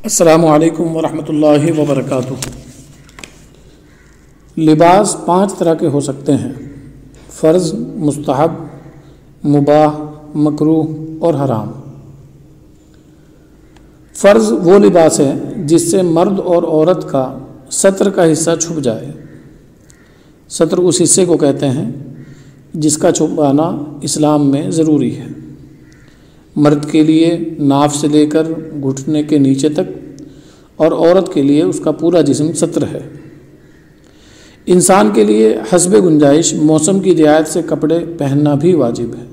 السلام علیکم ورحمۃ اللہ وبرکاتہ۔ لباس 5 طرح کے ہو سکتے ہیں: فرض، مستحب، مباح، مکروہ اور حرام۔ فرض وہ لباس ہے جس سے مرد اور عورت کا ستر کا حصہ چھپ جائے۔ ستر اس حصے کو کہتے ہیں جس کا چھپانا اسلام میں ضروری ہے۔ مرد کے لیے ناف سے لے کر گھٹنے کے نیچے تک اور عورت کے لیے اس کا پورا جسم ستر ہے۔ انسان کے لیے حسب گنجائش موسم کی رعایت سے کپڑے پہننا بھی واجب ہے۔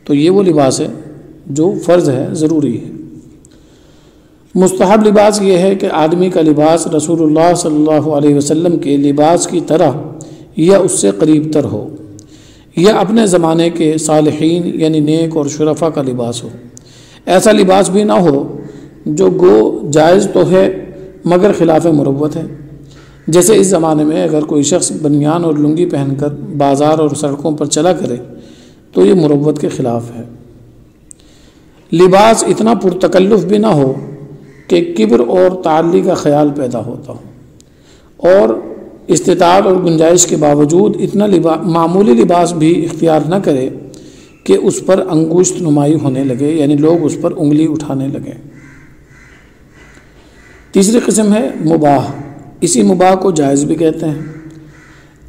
تو یہ وہ لباس ہے جو فرض ہے، ضروری ہے۔ مستحب لباس یہ ہے کہ آدمی کا لباس رسول اللہ صلی اللہ علیہ وسلم کے لباس کی طرح یا اس سے قریب تر ہو، یا اپنے زمانے کے صالحین یعنی نیک اور شرفا کا لباس ہو۔ ایسا لباس بھی نہ ہو جو گو جائز تو ہے مگر خلاف مروت ہے، جیسے اس زمانے میں اگر کوئی شخص بنیان اور لنگی پہن کر بازار اور سڑکوں پر چلا کرے تو یہ مروت کے خلاف ہے۔ لباس اتنا پرتکلف بھی نہ ہو کہ کبر اور تعلی کا خیال پیدا ہوتا ہو، اور استطاعت اور گنجائش کے باوجود اتنا معمولی لباس بھی اختیار نہ کرے کہ اس پر انگشت نمائی ہونے لگے، یعنی لوگ اس پر انگلی اٹھانے لگیں۔ تیسری قسم ہے مباح۔ اسی مباح کو جائز بھی کہتے ہیں۔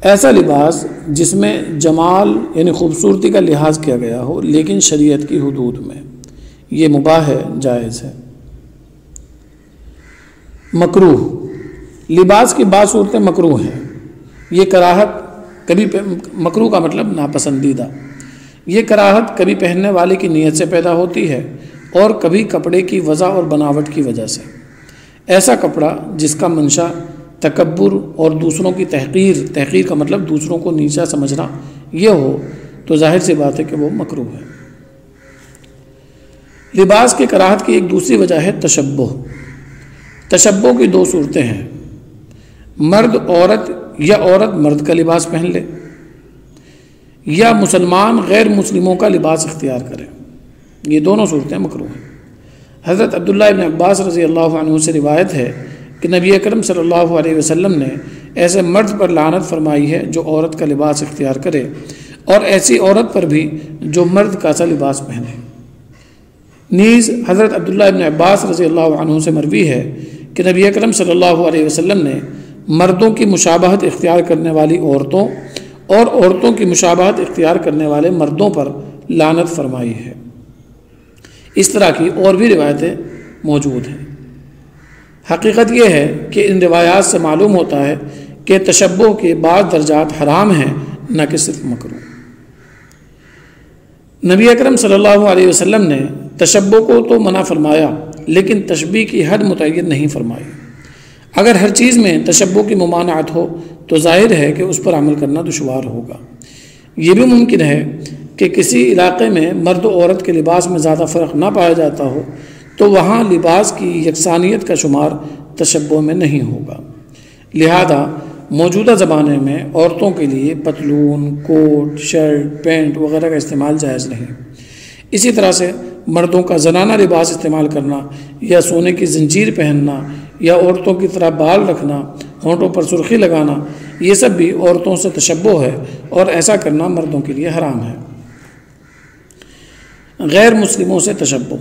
ایسا لباس جس میں جمال یعنی خوبصورتی کا لحاظ کیا گیا ہو لیکن شریعت کی حدود میں، یہ مباح ہے، جائز ہے۔ مکروہ لباس کی بعض صورتیں مکروہ ہیں۔ یہ کراہت مکروہ کا مطلب ناپسندیدہ۔ یہ کراہت کبھی پہننے والے کی نیت سے پیدا ہوتی ہے اور کبھی کپڑے کی وضع اور بناوٹ کی وجہ سے۔ ایسا کپڑا جس کا منشا تکبر اور دوسروں کی تحقیر کا مطلب دوسروں کو نیچا سمجھنا یہ ہو تو ظاہر سی بات ہے کہ وہ مکروہ ہے۔ لباس کی کراہت کی ایک دوسری وجہ ہے تشبہ۔ تشبہ کی 2 صورتیں ہیں: مرد عورت یا عورت مرد کا لباس پہن لے، یا مسلمان غیر مسلموں کا لباس اختیار کرے۔ یہ دونوں صورتیں مکروہ ہیں۔ حضرت عبداللہ ابن عباس رضی اللہ عنہ سے روایت ہے کہ نبی اکرم صلی اللہ علیہ وسلم نے ایسے مرد پر لعنت فرمائی ہے جو عورت کا لباس اختیار کرے، اور ایسی عورت پر بھی جو مرد کا سا لباس پہنے۔ نیز حضرت عبداللہ ابن عباس رضی اللہ عنہ سے مروی ہے کہ نبی اکرم صلی اللہ علیہ وسلم نے مردوں کی مشابہت اختیار کرنے والی عورتوں اور عورتوں کی مشابہت اختیار کرنے والے مردوں پر لعنت فرمائی ہے۔ اس طرح کی اور بھی روایتیں موجود ہیں۔ حقیقت یہ ہے کہ ان روایات سے معلوم ہوتا ہے کہ تشبہ کے بعض درجات حرام ہیں، نہ کہ صرف مکروہ۔ نبی اکرم صلی اللہ علیہ وسلم نے تشبہ کو تو منع فرمایا لیکن تشبیہ کی حد متعین نہیں فرمائی۔ اگر ہر چیز میں تشبہ کی ممانعت ہو تو ظاہر ہے کہ اس پر عمل کرنا دشوار ہوگا۔ یہ بھی ممکن ہے کہ کسی علاقے میں مرد و عورت کے لباس میں زیادہ فرق نہ پایا جاتا ہو تو وہاں لباس کی یکسانیت کا شمار تشبہ میں نہیں ہوگا۔ لہذا موجودہ زمانے میں عورتوں کے لیے پتلون، کوٹ، شرٹ، پینٹ وغیرہ کا استعمال جائز نہیں۔ اسی طرح سے مردوں کا زنانہ لباس استعمال کرنا یا سونے کی زنجیر پہننا یا عورتوں کی طرح بال رکھنا، ہونٹوں پر سرخی لگانا، یہ سب بھی عورتوں سے تشبہ ہے اور ایسا کرنا مردوں کے لیے حرام ہے۔ غیر مسلموں سے تشبہ۔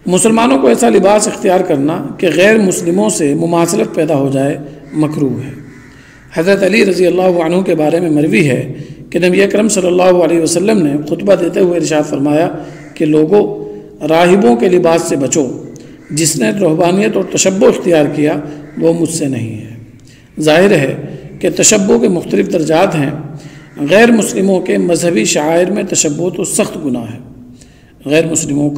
مسلمانوں کو ایسا لباس اختیار کرنا کہ غیر مسلموں سے مماثلت پیدا ہو جائے مکروہ ہے۔ حضرت علی رضی اللہ عنہ کے بارے میں مروی ہے کہ نبی اکرم صلی اللہ علیہ وسلم نے خطبہ دیتے ہوئے ارشاد فرمایا کہ لوگوں، راہبوں کے لباس سے بچو، جس نے رہبانیت اور تشبہ اختیار کیا وہ مجھ سے نہیں ہے۔ ظاہر ہے کہ تشبہ کے مختلف درجات ہیں۔ غیر مسلموں کے مذہبی شعائر میں تشبہ تو سخت گناہ ہے۔ غیر مسلموں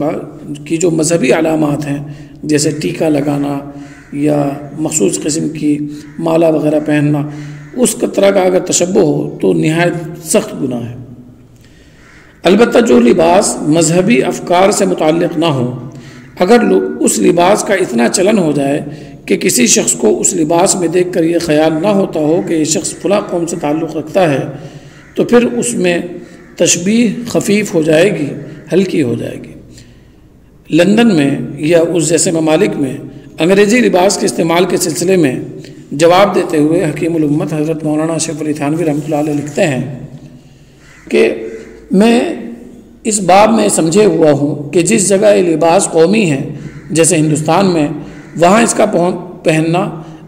کی جو مذہبی علامات ہیں جیسے ٹیکا لگانا یا مخصوص قسم کی مالا وغیرہ پہننا، اس طرح کا اگر تشبہ ہو تو نہایت سخت گناہ ہے۔ البتہ جو لباس مذہبی افکار سے متعلق نہ ہو، اگر اس لباس کا اتنا چلن ہو جائے کہ کسی شخص کو اس لباس میں دیکھ کر یہ خیال نہ ہوتا ہو کہ یہ شخص فلاں قوم سے تعلق رکھتا ہے، تو پھر اس میں تشبیہ خفیف ہو جائے گی، ہلکی ہو جائے گی۔ لندن میں یا اس جیسے ممالک میں انگریزی لباس کے استعمال کے سلسلے میں جواب دیتے ہوئے حکیم الامت حضرت مولانا اشرف علی تھانوی رحمۃ اللہ علیہ لکھتے ہیں کہ میں اس باب میں سمجھے ہوا ہوں کہ جس جگہ یہ لباس قومی ہے جیسے ہندوستان میں، وہاں اس کا پہننا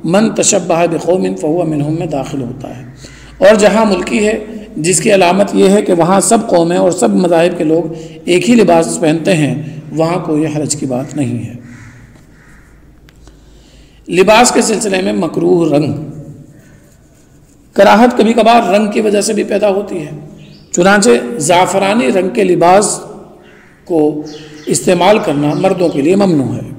من تشبہ بقوم فہو منہم میں داخل ہوتا ہے، اور جہاں ملکی ہے جس کی علامت یہ ہے کہ وہاں سب قومیں اور سب مذاہب کے لوگ ایک ہی لباس پہنتے ہیں، وہاں کوئی حرج کی بات نہیں ہے۔ لباس کے سلسلے میں مکروہ رنگ، کراہت کبھی کبھار رنگ کی وجہ سے بھی پیدا ہوتی ہے، چنانچہ زعفرانی رنگ کے لباس کو استعمال کرنا مردوں کے لیے ممنوع ہے۔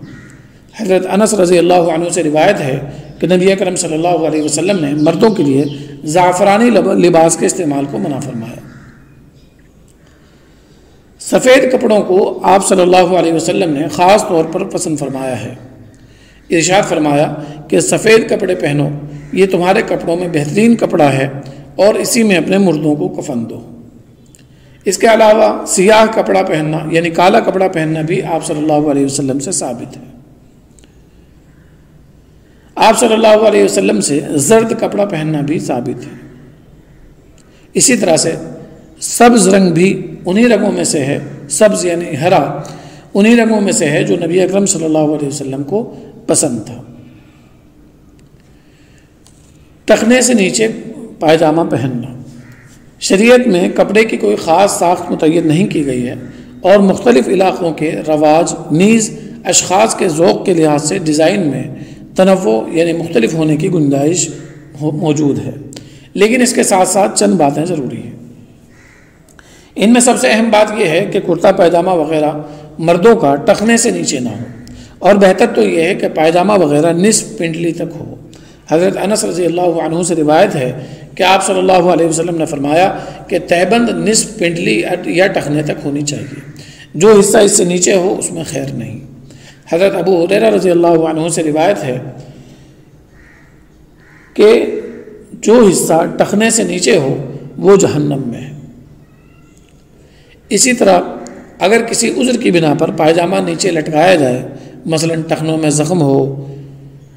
حضرت انس رضی اللہ عنہ سے روایت ہے کہ نبی اکرم صلی اللہ علیہ وسلم نے مردوں کے لیے زعفرانی لباس کے استعمال کو منع فرمایا۔ سفید کپڑوں کو آپ صلی اللہ علیہ وسلم نے خاص طور پر پسند فرمایا ہے۔ ارشاد فرمایا کہ سفید کپڑے پہنو، یہ تمہارے کپڑوں میں بہترین کپڑا ہے، اور اسی میں اپنے مردوں کو کفن دو۔ اس کے علاوہ سیاہ کپڑا پہننا یعنی کالا کپڑا پہننا بھی آپ صلی اللہ علیہ وسلم سے ثابت ہے۔ آپ صلی اللہ علیہ وسلم سے زرد کپڑا پہننا بھی ثابت ہے۔ اسی طرح سے سبز رنگ بھی انہی رنگوں میں سے ہے، سبز یعنی ہرا انہی رنگوں میں سے ہے جو نبی اکرم صلی اللہ علیہ وسلم کو پسند تھا۔ ٹخنے سے نیچے پائجامہ پہننا، شریعت میں کپڑے کی کوئی خاص ساخت متعین نہیں کی گئی ہے، اور مختلف علاقوں کے رواج نیز اشخاص کے ذوق کے لحاظ سے ڈیزائن میں تنوع یعنی مختلف ہونے کی گنجائش موجود ہے، لیکن اس کے ساتھ ساتھ چند باتیں ضروری ہیں۔ ان میں سب سے اہم بات یہ ہے کہ کرتا پائجامہ وغیرہ مردوں کا ٹخنے سے نیچے نہ ہو، اور بہتر تو یہ ہے کہ پائجامہ وغیرہ نصف پنڈلی تک ہو۔ حضرت انس رضی اللہ عنہ سے روایت ہے کہ آپ صلی اللہ علیہ وسلم نے فرمایا کہ تہبند نصف پنڈلی یا ٹخنے تک ہونی چاہیے، جو حصہ اس سے نیچے ہو اس میں خیر نہیں۔ حضرت ابو ہریرہ رضی اللہ عنہ سے روایت ہے کہ جو حصہ ٹخنے سے نیچے ہو وہ جہنم میں ہے۔ اسی طرح اگر کسی عذر کی بنا پر پائجامہ نیچے لٹکایا جائے، مثلا ٹخنوں میں زخم ہو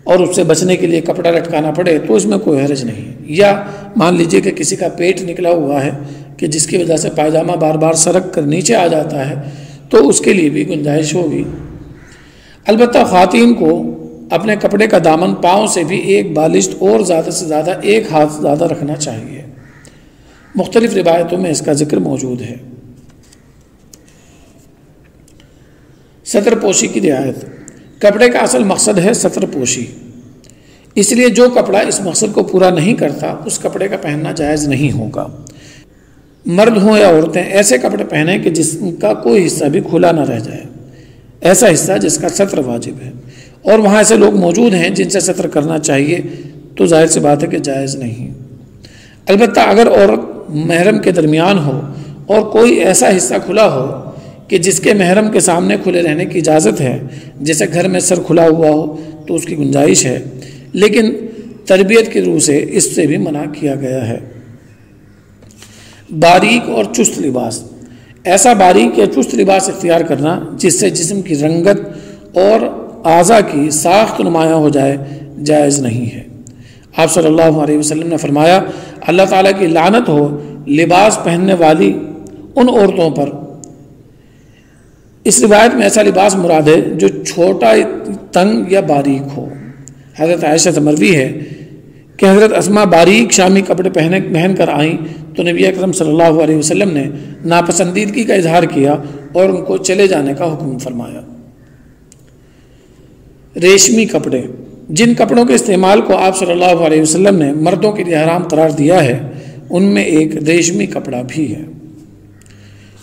اور اس سے بچنے کے لیے کپڑا لٹکانا پڑے، تو اس میں کوئی حرج نہیں، یا مان لیجئے کہ کسی کا پیٹ نکلا ہوا ہے کہ جس کی وجہ سے پائجامہ بار بار سرک کر نیچے آ جاتا ہے، تو اس کے لیے بھی گنجائش ہوگی۔ البتہ خواتین کو اپنے کپڑے کا دامن پاؤں سے بھی ایک بالشت اور زیادہ سے زیادہ ایک ہاتھ زیادہ رکھنا چاہیے۔ مختلف روایتوں میں اس کا ذکر موجود ہے۔ ستر پوشی کی رعایت، کپڑے کا اصل مقصد ہے ستر پوشی، اس لیے جو کپڑا اس مقصد کو پورا نہیں کرتا اس کپڑے کا پہننا جائز نہیں ہوگا۔ مرد ہوں یا عورتیں ایسے کپڑے پہنیں کہ جس کا کوئی حصہ بھی کھلا نہ رہ جائے، ایسا حصہ جس کا ستر واجب ہے، اور وہاں ایسے لوگ موجود ہیں جن سے ستر کرنا چاہیے، تو ظاہر سی بات ہے کہ جائز نہیں۔ البتہ اگر عورت محرم کے درمیان ہو اور کوئی ایسا حصہ کھلا ہو کہ جس کے محرم کے سامنے کھلے رہنے کی اجازت ہے، جیسے گھر میں سر کھلا ہوا ہو، تو اس کی گنجائش ہے، لیکن تربیت کی روح سے اس سے بھی منع کیا گیا ہے۔ باریک اور چست لباس، ایسا باریک یا چست لباس اختیار کرنا جس سے جسم کی رنگت اور اعضاء کی ساخت نمایاں ہو جائے، جائز نہیں ہے۔ آپ صلی اللہ علیہ وسلم نے فرمایا، اللہ تعالیٰ کی لعنت ہو لباس پہننے والی ان عورتوں پر۔ اس روایت میں ایسا لباس مراد ہے جو چھوٹا، تنگ یا باریک ہو۔ حضرت عائشہ سے مروی ہے کہ حضرت اسماء باریک شامی کپڑے پہن کر آئیں تو نبی اکرم صلی اللہ علیہ وسلم نے ناپسندیدگی کا اظہار کیا اور ان کو چلے جانے کا حکم فرمایا۔ ریشمی کپڑے، جن کپڑوں کے استعمال کو آپ صلی اللہ علیہ وسلم نے مردوں کے لیے حرام قرار دیا ہے، ان میں ایک ریشمی کپڑا بھی ہے۔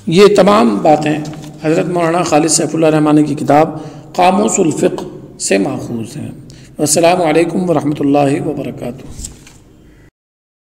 یہ تمام باتیں حضرت مولانا خالد سیف اللہ رحمانی کی کتاب قاموس الفقہ سے ماخوذ ہیں۔ السلام علیکم ورحمۃ اللہ وبرکاتہ۔